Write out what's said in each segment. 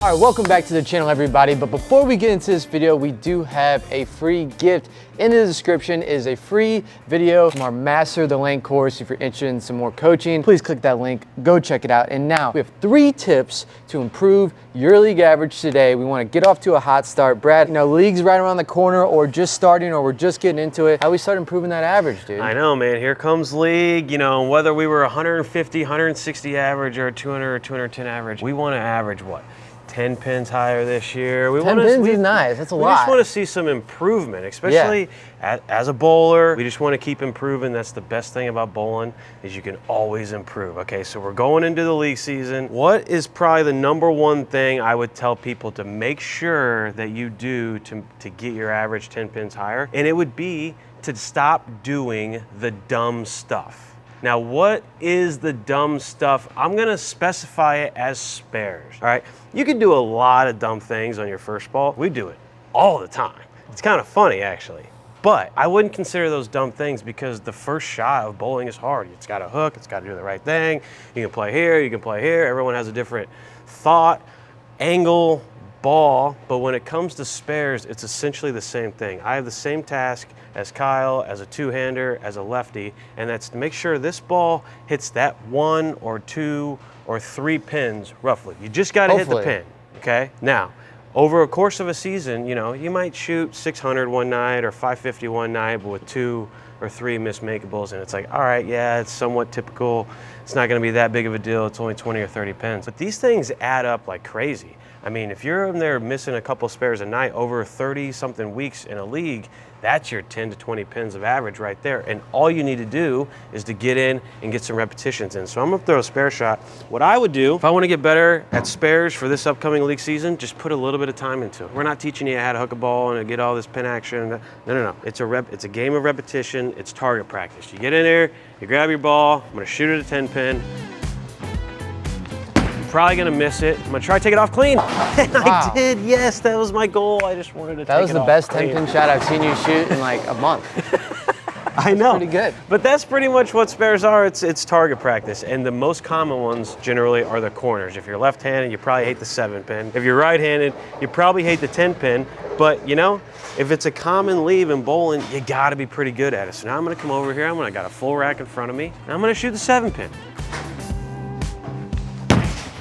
All right, welcome back to the channel, everybody. But before we get into this video, we do have a free gift. In the description is a free video from our Master the Lane course. If you're interested in some more coaching, please click that link, go check it out. And now we have 3 tips to improve your league average today. We want to get off to a hot start. Brad, league's right around the corner, or just starting, or we're just getting into it. How do we start improving that average, dude? I know, man. Here comes league. Whether we were 150, 160 average or 200 or 210 average, we want to average what? 10 pins higher this year. 10 pins is nice. That's a lot. We just want to see some improvement, especially as a bowler. We just want to keep improving. That's the best thing about bowling, is you can always improve. Okay, so we're going into the league season. What is probably the #1 thing I would tell people to make sure that you do to get your average 10 pins higher? And it would be to stop doing the dumb stuff. Now, what is the dumb stuff? I'm gonna specify it as spares, all right? You can do a lot of dumb things on your first ball. We do it all the time. It's kind of funny, actually. But I wouldn't consider those dumb things, because the first shot of bowling is hard. It's got to hook, it's got to do the right thing. You can play here, you can play here. Everyone has a different thought, angle, ball, but when it comes to spares, it's essentially the same thing. I have the same task as Kyle, as a two-hander, as a lefty, and that's to make sure this ball hits that 1 or 2 or 3 pins roughly. You just got to hit the pin, okay? Now, over a course of a season, you might shoot 600 one night or 550 one night, but with 2 or 3 mismakeables, and it's like, all right, yeah, it's somewhat typical. It's not gonna be that big of a deal. It's only 20 or 30 pins. But these things add up like crazy. I mean, if you're in there missing a couple spares a night over 30-something weeks in a league, that's your 10 to 20 pins of average right there. And all you need to do is to get in and get some repetitions in. So I'm gonna throw a spare shot. What I would do, if I wanna get better at spares for this upcoming league season, just put a little bit of time into it. We're not teaching you how to hook a ball and get all this pin action. No. It's a game of repetition. It's target practice. You get in there, you grab your ball. I'm gonna shoot it a 10 pin. Probably gonna miss it. I'm gonna try to take it off clean. And I did, yes, that was my goal. I just wanted to take it off clean. That was the best 10-pin shot I've seen you shoot in like a month. I know. Pretty good. But that's pretty much what spares are. It's target practice. And the most common ones generally are the corners. If you're left-handed, you probably hate the 7-pin. If you're right-handed, you probably hate the 10-pin. But if it's a common leave in bowling, you gotta be pretty good at it. So now I'm gonna come over here. I got a full rack in front of me, and I'm gonna shoot the 7-pin.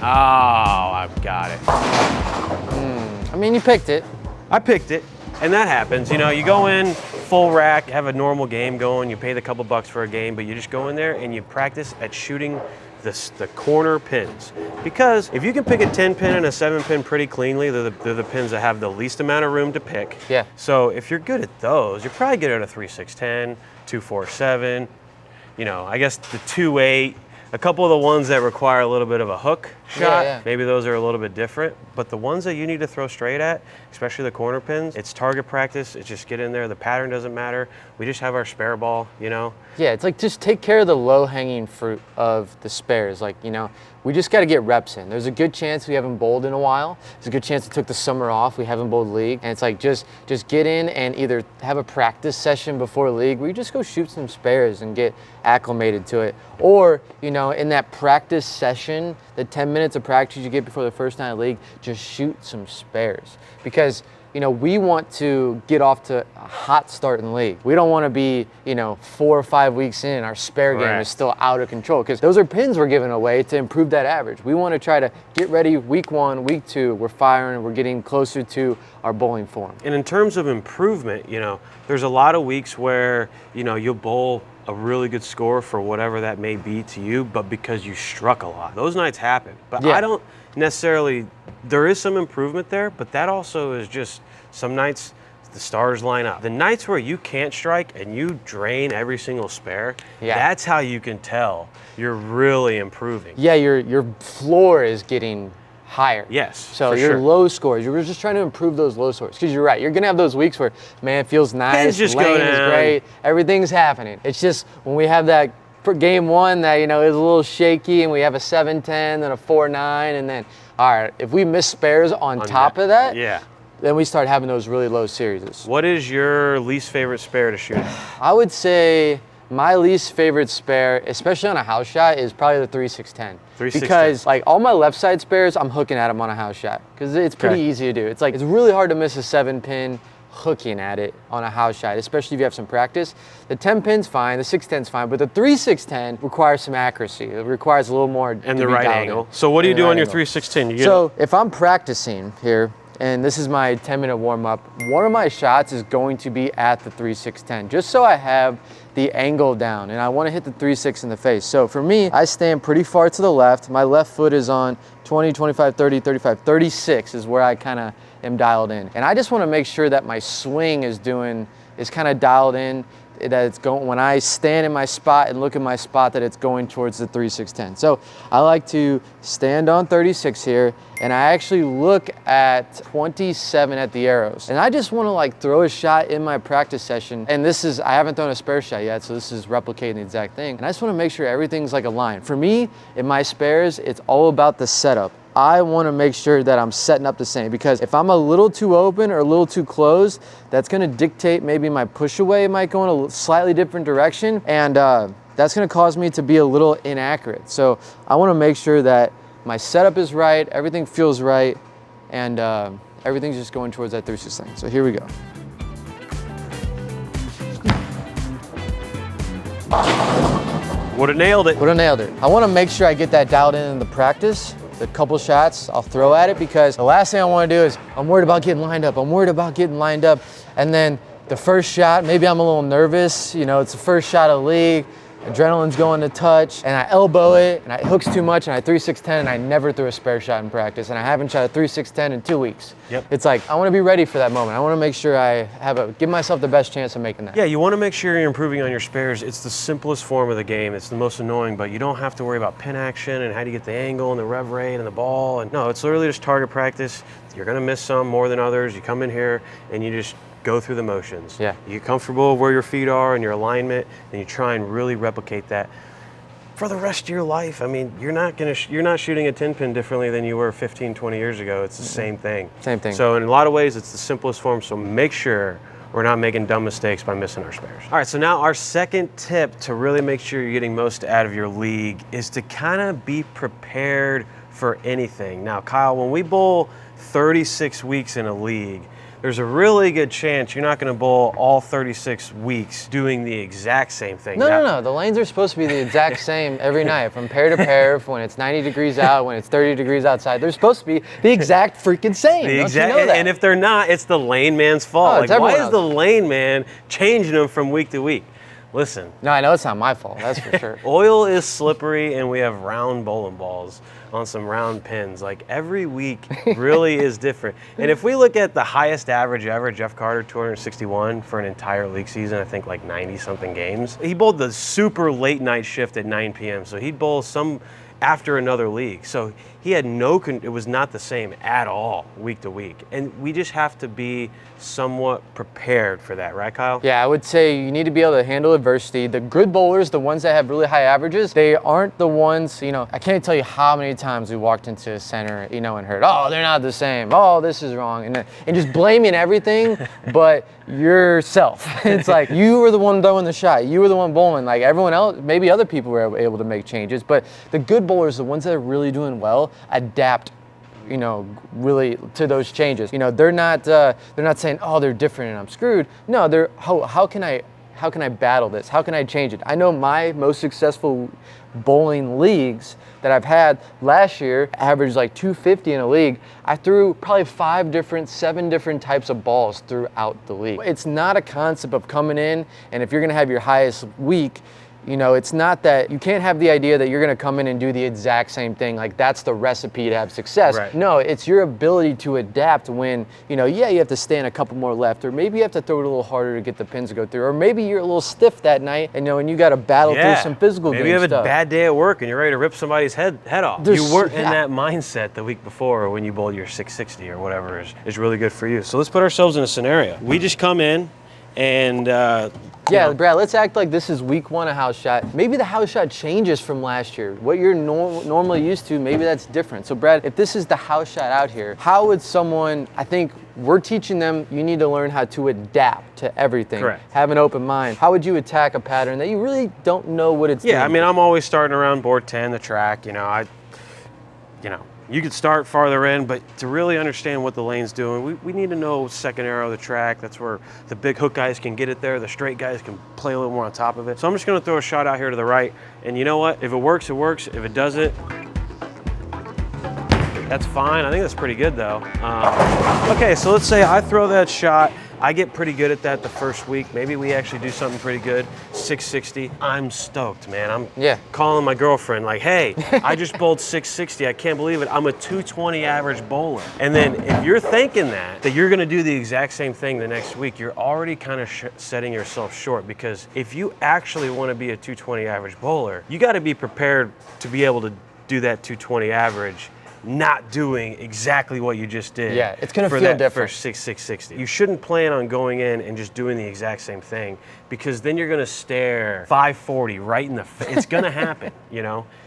Oh, I've got it. I mean, you picked it. I picked it, and that happens. You go in full rack, have a normal game going, you pay the couple bucks for a game, but you just go in there and you practice at shooting the corner pins. Because if you can pick a 10-pin and a 7-pin pretty cleanly, they're the pins that have the least amount of room to pick. Yeah. So if you're good at those, you're probably good at a 3-6-10, 2-4-7, I guess the 2-8, a couple of the ones that require a little bit of a hook shot, maybe those are a little bit different. But the ones that you need to throw straight at, especially the corner pins, it's target practice. It's just get in there. The pattern doesn't matter. We just have our spare ball, Yeah, it's like just take care of the low-hanging fruit of the spares. Like, we just got to get reps in. There's a good chance we haven't bowled in a while. There's a good chance it took the summer off. We haven't bowled league. And it's like just get in and either have a practice session before league where you just go shoot some spares and get acclimated to it. Or, in that practice session, the 10 minutes of practice you get before the first night of league, just shoot some spares. Because we want to get off to a hot start in the league. We don't want to be, 4 or 5 weeks in, our spare game is still out of control, because those are pins we're giving away to improve that average. We want to try to get ready week 1, week 2, we're firing, we're getting closer to our bowling form. And in terms of improvement, there's a lot of weeks where, you'll bowl a really good score for whatever that may be to you, but because you struck a lot. Those nights happen. But I don't necessarily, there is some improvement there, but that also is just some nights the stars line up. The nights where you can't strike and you drain every single spare, that's how you can tell you're really improving. Yeah, your floor is getting higher. Yes, so your low scores, you're just trying to improve those low scores, because you're right, you're gonna have those weeks where, man, it feels nice, just lane is great, everything's happening. It's just when we have that for game 1 that is a little shaky, and we have a 7-10 and a 4-9, and then all right, if we miss spares on top of that, then we start having those really low series. What is your least favorite spare to shoot? I would say My least favorite spare, especially on a house shot, is probably the 3/610. 3/610. Because like all my left side spares, I'm hooking at them on a house shot because it's pretty easy to do. It's like, it's really hard to miss a 7-pin hooking at it on a house shot, especially if you have some practice. The 10 pin's fine, the 610's fine, but the 3/610 requires some accuracy. It requires a little more and the right angle. So what do you do on your 3/610? So if I'm practicing here, and this is my 10-minute warm-up, one of my shots is going to be at the 3/610, just so I have the angle down, and I want to hit the 3/6 in the face. So for me, I stand pretty far to the left. My left foot is on 20, 25, 30, 35, 36 is where I kind of am dialed in. And I just want to make sure that my swing is kind of dialed in, that it's going, when I stand in my spot and look at my spot, that it's going towards the 3/610. So I like to stand on 36 here, and I actually look at 27 at the arrows. And I just want to like throw a shot in my practice session. And this is, I haven't thrown a spare shot yet, so this is replicating the exact thing. And I just want to make sure everything's like aligned. For me, in my spares, it's all about the setup. I want to make sure that I'm setting up the same, because if I'm a little too open or a little too closed, that's going to dictate maybe my push away might go in a slightly different direction, and that's going to cause me to be a little inaccurate. So I want to make sure that my setup is right, everything feels right, and everything's just going towards that 3/610. So here we go. Would have nailed it. Would have nailed it. I want to make sure I get that dialed in the practice. The couple shots I'll throw at it, because the last thing I want to do is I'm worried about getting lined up. I'm worried about getting lined up. And then the first shot, maybe I'm a little nervous. You know, it's the first shot of the league. Adrenaline's going to touch, and I elbow it, and it hooks too much, and I 3/610, and I never threw a spare shot in practice, and I haven't shot a 3/610 in 2 weeks. Yep. It's like, I want to be ready for that moment. I want to make sure I give myself the best chance of making that. Yeah, you want to make sure you're improving on your spares. It's the simplest form of the game. It's the most annoying, but you don't have to worry about pin action and how do you get the angle and the rev rate and the ball. And no, it's literally just target practice. You're going to miss some more than others. You come in here and you just go through the motions. Yeah. You get comfortable where your feet are and your alignment, and you try and really replicate that for the rest of your life. I mean, you're not shooting a 10-pin differently than you were 15, 20 years ago. It's the same thing. Same thing. So in a lot of ways, it's the simplest form. So make sure we're not making dumb mistakes by missing our spares. All right, so now our second tip to really make sure you're getting most out of your league is to kind of be prepared for anything. Now, Kyle, when we bowl 36 weeks in a league, there's a really good chance you're not going to bowl all 36 weeks doing the exact same thing. No. The lanes are supposed to be the exact same every night, from pair to pair, when it's 90 degrees out, when it's 30 degrees outside. They're supposed to be the exact freaking same. Don't you know that? And if they're not, it's the lane man's fault. Oh, like, why is the lane man changing them from week to week? Listen. No, I know it's not my fault, that's for sure. Oil is slippery, and we have round bowling balls on some round pins. Like, every week really is different. And if we look at the highest average ever, Jeff Carter, 261 for an entire league season, I think like 90-something games. He bowled the super late night shift at 9 p.m., so he'd bowl some after another league. So he had it was not the same at all week to week. And we just have to be somewhat prepared for that, right, Kyle? Yeah, I would say you need to be able to handle adversity. The good bowlers, the ones that have really high averages, they aren't the ones, you know, I can't tell you how many times we walked into a center, you know, and heard, oh, they're not the same. Oh, this is wrong. And just blaming everything but yourself. It's like, you were the one throwing the shot. You were the one bowling. Like, everyone else, maybe other people were able to make changes, but the good bowlers, the ones that are really doing well, adapt, you know, really to those changes. You know, they're not saying, oh, they're different and I'm screwed. No, they're, how can I battle this? How can I change it? I know my most successful bowling leagues that I've had last year averaged like 250 in a league. I threw probably 7 different types of balls throughout the league. It's not a concept of coming in, and if you're gonna have your highest week, you know, it's not that, you can't have the idea that you're gonna come in and do the exact same thing, like that's the recipe to have success. Right. No, it's your ability to adapt when, you know, yeah, you have to stand a couple more left, or maybe you have to throw it a little harder to get the pins to go through, or maybe you're a little stiff that night, and, you know, and you gotta battle through some physical game stuff. Maybe you have a bad day at work and you're ready to rip somebody's head off. You weren't in that mindset the week before when you bowled your 660 or whatever is really good for you. So let's put ourselves in a scenario. We just come in and Yeah, Brad, let's act like this is week 1 of house shot. Maybe the house shot changes from last year. What you're normally used to, maybe that's different. So Brad, if this is the house shot out here, how would someone, I think we're teaching them, you need to learn how to adapt to everything. Correct. Have an open mind. How would you attack a pattern that you really don't know what it's doing? Yeah, I mean, I'm always starting around board 10, the track, you could start farther in, but to really understand what the lane's doing, we need to know second arrow of the track. That's where the big hook guys can get it there. The straight guys can play a little more on top of it. So I'm just gonna throw a shot out here to the right. And you know what? If it works, it works. If it doesn't, that's fine. I think that's pretty good though. Okay, so let's say I throw that shot. I get pretty good at that the first week. Maybe we actually do something pretty good. 660. I'm stoked, man. I'm calling my girlfriend like, hey, I just bowled 660. I can't believe it. I'm a 220 average bowler. And then if you're thinking that you're gonna do the exact same thing the next week, you're already kind of setting yourself short, because if you actually wanna be a 220 average bowler, you gotta be prepared to be able to do that 220 average, not doing exactly what you just did. Yeah, it's gonna feel different. For 660. You shouldn't plan on going in and just doing the exact same thing, because then you're gonna stare 540 right in the face. It's gonna happen,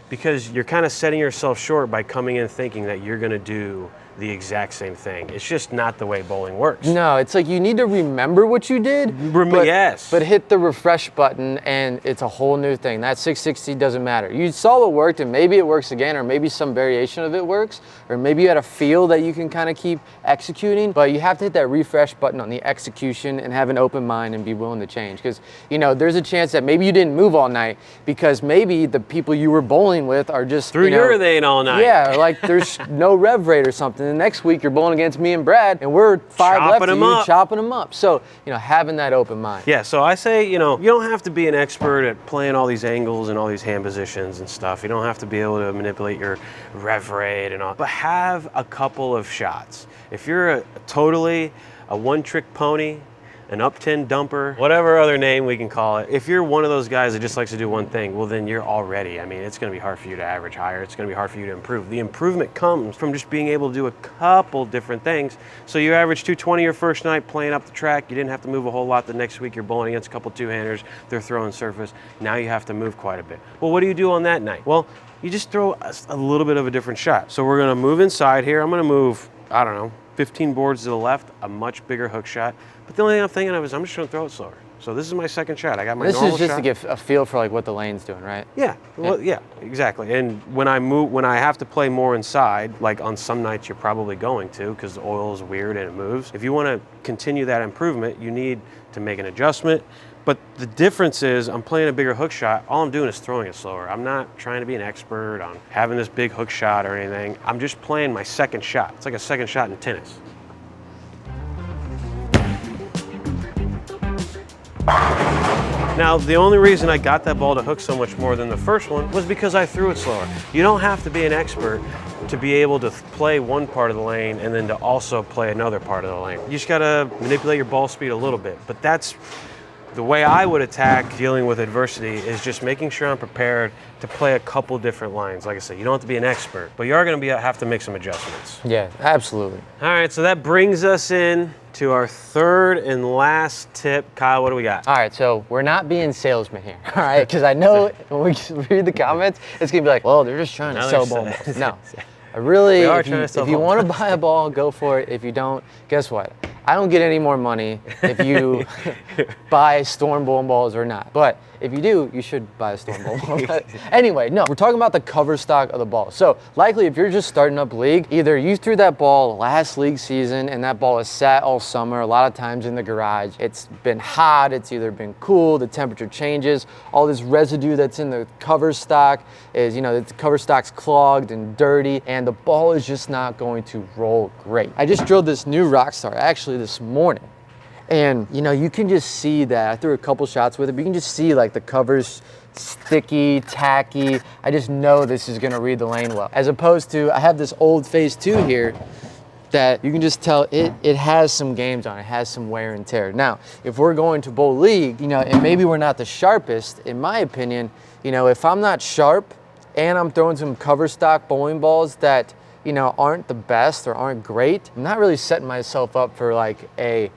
because you're kind of setting yourself short by coming in thinking that you're gonna do the exact same thing. It's just not the way bowling works. No, it's like you need to remember what you did, but hit the refresh button and it's a whole new thing. That 660 doesn't matter. You saw what worked and maybe it works again, or maybe some variation of it works, or maybe you had a feel that you can kind of keep executing, but you have to hit that refresh button on the execution and have an open mind and be willing to change. Because, there's a chance that maybe you didn't move all night because maybe the people you were bowling with are just through urethane all night. Yeah, like there's no rev rate or something. The next week you're bowling against me and Brad, and we're 5 left of you, chopping them up. So, having that open mind. Yeah, so I say, you don't have to be an expert at playing all these angles and all these hand positions and stuff. You don't have to be able to manipulate your rev rate and all, but have a couple of shots. If you're totally a one-trick pony, an up 10 dumper, whatever other name we can call it. If you're one of those guys that just likes to do one thing, well then you're already, it's gonna be hard for you to average higher. It's gonna be hard for you to improve. The improvement comes from just being able to do a couple different things. So you average 220 your first night playing up the track. You didn't have to move a whole lot the next week. You're bowling against a couple two-handers. They're throwing surface. Now you have to move quite a bit. Well, what do you do on that night? Well, you just throw a little bit of a different shot. So we're gonna move inside here. I'm gonna move, 15 boards to the left, a much bigger hook shot. But the only thing I'm thinking of is I'm just gonna throw it slower. So this is my second shot. I got my normal shot. This is just to get a feel for what the lane's doing, right? Yeah, well, yeah, exactly. And when I have to play more inside, like on some nights you're probably going to, because the oil is weird and it moves. If you wanna continue that improvement, you need to make an adjustment. But the difference is I'm playing a bigger hook shot. All I'm doing is throwing it slower. I'm not trying to be an expert on having this big hook shot or anything. I'm just playing my second shot. It's like a second shot in tennis. Now, the only reason I got that ball to hook so much more than the first one was because I threw it slower. You don't have to be an expert to be able to play one part of the lane and then to also play another part of the lane. You just gotta manipulate your ball speed a little bit, but that's the way I would attack dealing with adversity, is just making sure I'm prepared to play a couple different lines. Like I said, you don't have to be an expert, but you are going to have to make some adjustments. Yeah, absolutely. All right, so that brings us in to our third and last tip. Kyle, what do we got? All right, so we're not being salesmen here, all right? Because I know when we read the comments, it's going to be like, well, they're just trying to sell balls. No. Really, if you want to buy a ball, go for it. If you don't, guess what? I don't get any more money if you buy Storm bowling balls or not. But if you do, you should buy a Storm bowling ball. Anyway, no, we're talking about the cover stock of the ball. So likely if you're just starting up league, either you threw that ball last league season and that ball is sat all summer, a lot of times in the garage. It's been hot, it's either been cool, the temperature changes, all this residue that's in the cover stock is, the cover stock's clogged and dirty, and the ball is just not going to roll great. I just drilled this new Rockstar actually this morning. And you can just see that. I threw a couple shots with it, but you can just see the cover's sticky, tacky. I just know this is gonna read the lane well. As opposed to, I have this old Phase 2 here that you can just tell it has some games on it, has some wear and tear. Now, if we're going to bowl league, and maybe we're not the sharpest, in my opinion, if I'm not sharp and I'm throwing some cover stock bowling balls that aren't the best or aren't great, I'm not really setting myself up for like a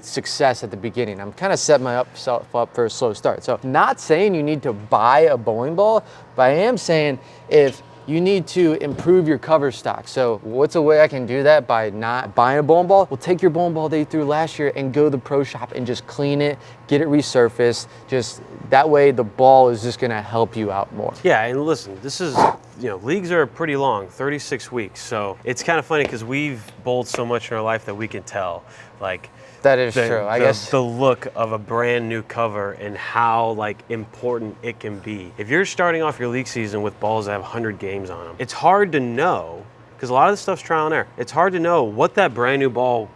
success at the beginning. I'm kind of setting myself up for a slow start. So not saying you need to buy a bowling ball, but I am saying if you need to improve your cover stock. So what's a way I can do that by not buying a bowling ball? Well, take your bowling ball that you threw last year and go to the pro shop and just clean it, get it resurfaced. Just that way the ball is just gonna help you out more. Yeah, and listen, this is, leagues are pretty long, 36 weeks. So it's kind of funny because we've bowled so much in our life that we can tell, like, that is true. I guess the look of a brand new cover and how like important it can be. If you're starting off your league season with balls that have 100 games on them, it's hard to know, because a lot of this stuff's trial and error. It's hard to know what that brand new ball,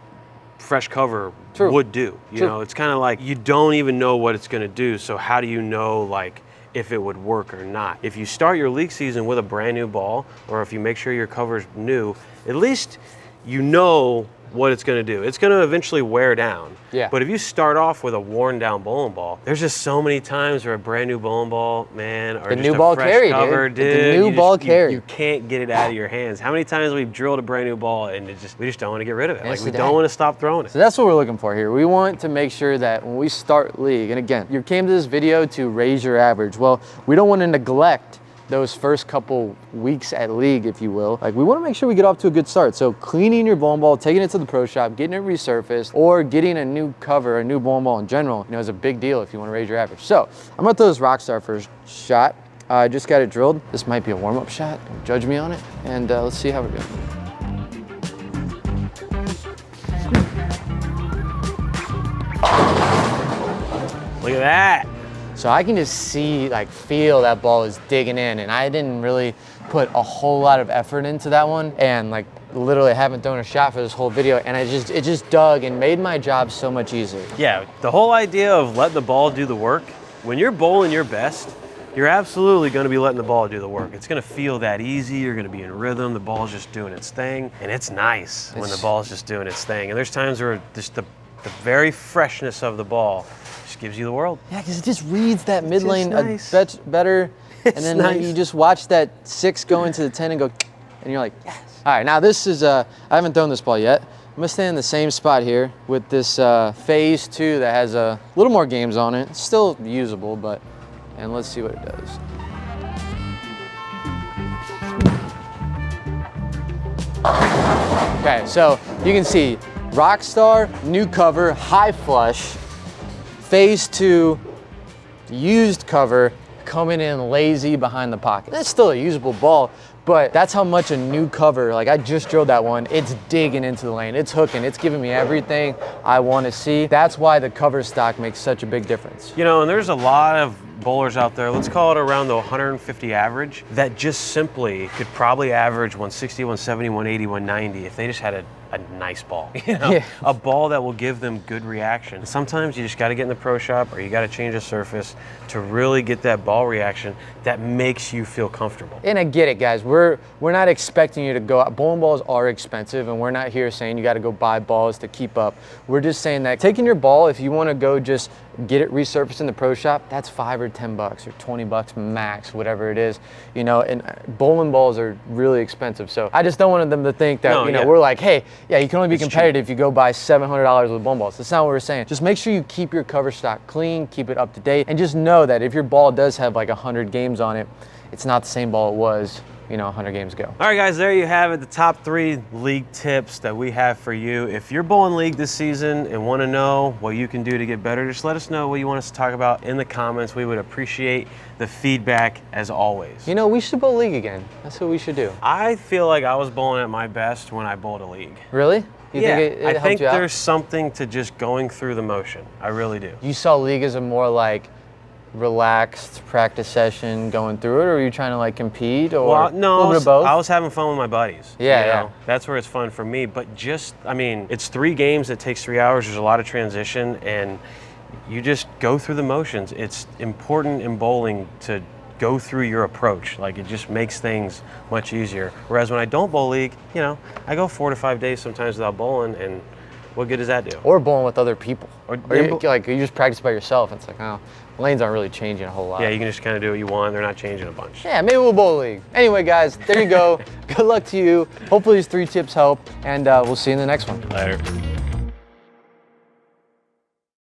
fresh cover would do. You know, it's kind of like you don't even know what it's going to do. So how do you know like if it would work or not? If you start your league season with a brand new ball, or if you make sure your cover's new, at least you know what it's going to do. It's going to eventually wear down. Yeah. But if you start off with a worn down bowling ball, there's just so many times where a brand new bowling ball, man, or the just new a ball fresh carry, cover, dude. dude. The new ball carry. You can't get it out of your hands. How many times we've drilled a brand new ball and we just don't want to get rid of it. Yes, Like we don't want to stop throwing it. So that's what we're looking for here. We want to make sure that when we start league, and again, you came to this video to raise your average. Well, we don't want to neglect those first couple weeks at league, if you will. Like we want to make sure we get off to a good start. So cleaning your bowling ball, taking it to the pro shop, getting it resurfaced, or getting a new cover, a new bowling ball in general, is a big deal if you want to raise your average. So I'm gonna throw this Rockstar first shot. I just got it drilled. This might be a warm-up shot. Don't judge me on it. And let's see how we're doing. Look at that. So I can just see, like feel that ball is digging in, and I didn't really put a whole lot of effort into that one, and like literally haven't thrown a shot for this whole video, and it just dug and made my job so much easier. Yeah, the whole idea of letting the ball do the work, when you're bowling your best, you're absolutely going to be letting the ball do the work. It's going to feel that easy. You're going to be in rhythm. The ball's just doing its thing, and it's nice when the ball's just doing its thing. And there's times where just the very freshness of the ball just gives you the world. Yeah, because it just reads that mid lane nice. a bit better, and then nice. You just watch that 6 go into the 10 and go, and you're like, yes. All right, now this is, I haven't thrown this ball yet. I'm gonna stay in the same spot here with this phase 2 that has a little more games on it. It's still usable, and let's see what it does. Okay, so you can see Rockstar, new cover, high flush, phase 2, used cover, coming in lazy behind the pocket. That's still a usable ball, but that's how much a new cover, like I just drilled that one, it's digging into the lane, it's hooking, it's giving me everything I want to see. That's why the cover stock makes such a big difference. And there's a lot of bowlers out there, let's call it around the 150 average, that just simply could probably average 160, 170, 180, 190 if they just had a nice ball, a ball that will give them good reaction. Sometimes you just got to get in the pro shop or you got to change a surface to really get that ball reaction that makes you feel comfortable. And I get it, guys. We're not expecting you to go out. Bowling balls are expensive, and we're not here saying you got to go buy balls to keep up. We're just saying that taking your ball, if you want to go just get it resurfaced in the pro shop, that's $5 or $10 or $20 max, whatever it is. And bowling balls are really expensive. So I just don't want them to think that we're like, hey, yeah, you can only be competitive if you go buy $700 with bowling balls. That's not what we're saying. Just make sure you keep your cover stock clean, keep it up to date, and just know that if your ball does have like 100 games on it, it's not the same ball it was 100 games ago. All right, guys, there you have it, the top 3 league tips that we have for you. If you're bowling league this season and want to know what you can do to get better, just let us know what you want us to talk about in the comments. We would appreciate the feedback as always. We should bowl league again. That's what we should do. I feel like I was bowling at my best when I bowled a league. Really? You yeah, think it I think you out? there's something to just going through the motion. I really do. You saw league as a more like relaxed practice session going through it, or were you trying to like compete, or well, no, a little bit of both? I was having fun with my buddies. Yeah. That's where it's fun for me. But it's 3 games. It takes 3 hours. There's a lot of transition, and you just go through the motions. It's important in bowling to go through your approach. Like, it just makes things much easier. Whereas when I don't bowl league, I go 4 to 5 days sometimes without bowling, and What good does that do? Or bowling with other people. Or Like you just practice by yourself. It's like, oh, lanes aren't really changing a whole lot. Yeah, you can just kind of do what you want. They're not changing a bunch. Yeah, maybe we'll bowl a league. Anyway, guys, there you go. Good luck to you. Hopefully these 3 tips help, and we'll see you in the next one. Later.